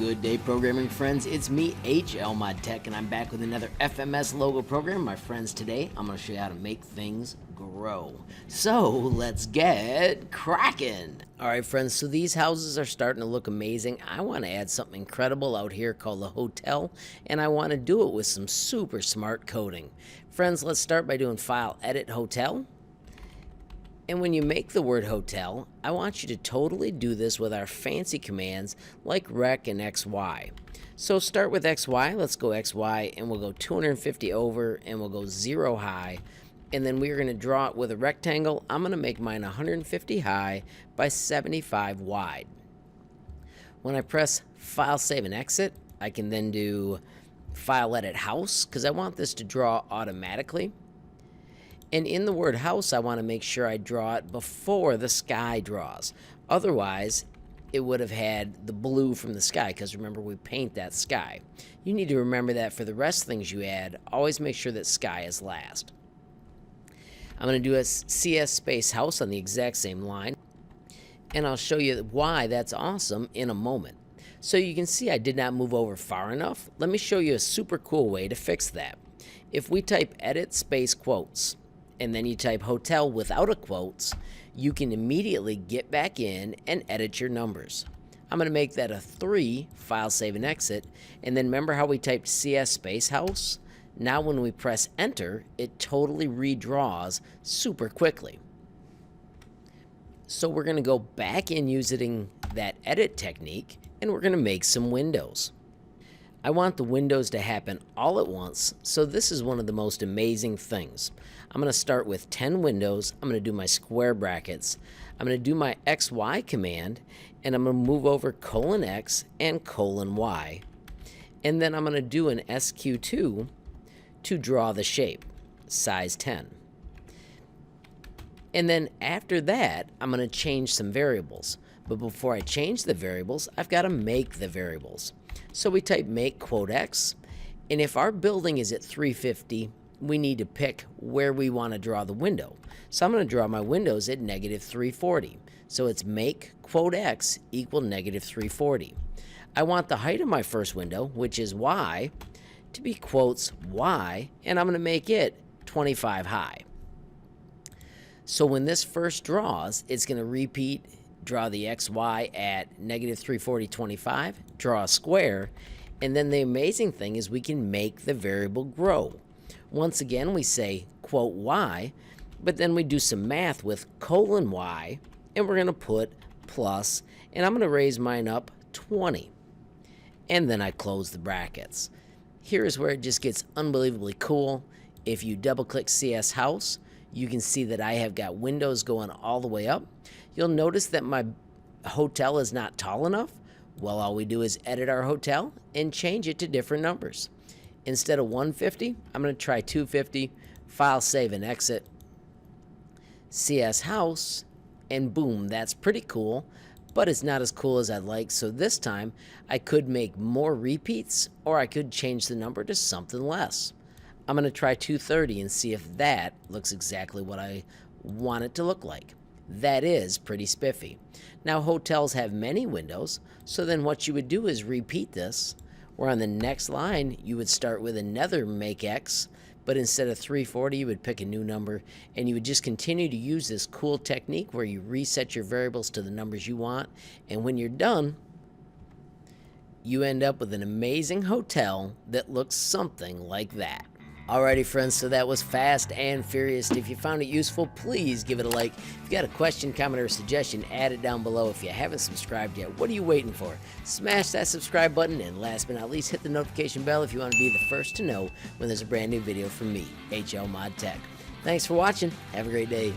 Good day, programming friends. It's me, HLModTech, and I'm back with another FMS logo program. My friends, today I'm going to show you how to make things grow. So let's get cracking. All right, friends, so these houses are starting to look amazing. I want to add something incredible out here called the hotel, and I want to do it with some super smart coding. Friends, let's start by doing File, Edit, Hotel. And when you make the word hotel, I want you to totally do this with our fancy commands like rec and XY. So start with XY, let's go XY, and we'll go 250 over, and we'll go 0 high. And then we're going to draw it with a rectangle. I'm going to make mine 150 high by 75 wide. When I press File, Save, and Exit, I can then do File, Edit, House, because I want this to draw automatically. And in the word house, I want to make sure I draw it before the sky draws. Otherwise, it would have had the blue from the sky, because remember, we paint that sky. You need to remember that for the rest of things you add, always make sure that sky is last. I'm going to do a CS space house on the exact same line, and I'll show you why that's awesome in a moment. So you can see I did not move over far enough. Let me show you a super cool way to fix that. If we type edit space quotes, and then you type hotel without a quotes, you can immediately get back in and edit your numbers. I'm going to make that a 3, File, Save, and Exit, and then remember how we typed CS space house? Now when we press enter, it totally redraws super quickly. So we're going to go back in using that edit technique, and we're going to make some windows. I want the windows to happen all at once, so this is one of the most amazing things. I'm going to start with 10 windows. I'm going to do my square brackets. I'm going to do my XY command, and I'm going to move over :X and :Y. And then I'm going to do an SQ2 to draw the shape, size 10. And then after that, I'm going to change some variables. But before I change the variables, I've got to make the variables. So we type make :X, and if our building is at 350, we need to pick where we want to draw the window. So I'm going to draw my windows at -340. So it's make :X equal -340. I want the height of my first window, which is Y, to be quotes Y, and I'm going to make it 25 high. So when this first draws, it's going to repeat, draw the XY at -340, 25, draw a square, and then the amazing thing is we can make the variable grow. Once again, we say quote Y, but then we do some math with :Y, and we're going to put plus, and I'm going to raise mine up 20. And then I close the brackets. Here's where it just gets unbelievably cool. If you double-click CS House, you can see that I have got windows going all the way up. You'll notice that my hotel is not tall enough. Well, all we do is edit our hotel and change it to different numbers. Instead of 150, I'm going to try 250, File, Save, and Exit, CS House, and boom, that's pretty cool, but it's not as cool as I'd like, so this time I could make more repeats, or I could change the number to something less. I'm going to try 230 and see if that looks exactly what I want it to look like. That is pretty spiffy. Now hotels have many windows, so then what you would do is repeat this, where on the next line you would start with another make X, but instead of 340 you would pick a new number, and you would just continue to use this cool technique where you reset your variables to the numbers you want, and when you're done, you end up with an amazing hotel that looks something like that. Alrighty, friends, so that was fast and furious. If you found it useful, please give it a like. If you got a question, comment, or suggestion, add it down below. If you haven't subscribed yet, what are you waiting for? Smash that subscribe button, and last but not least, hit the notification bell if you want to be the first to know when there's a brand new video from me, HLModTech. Thanks for watching. Have a great day.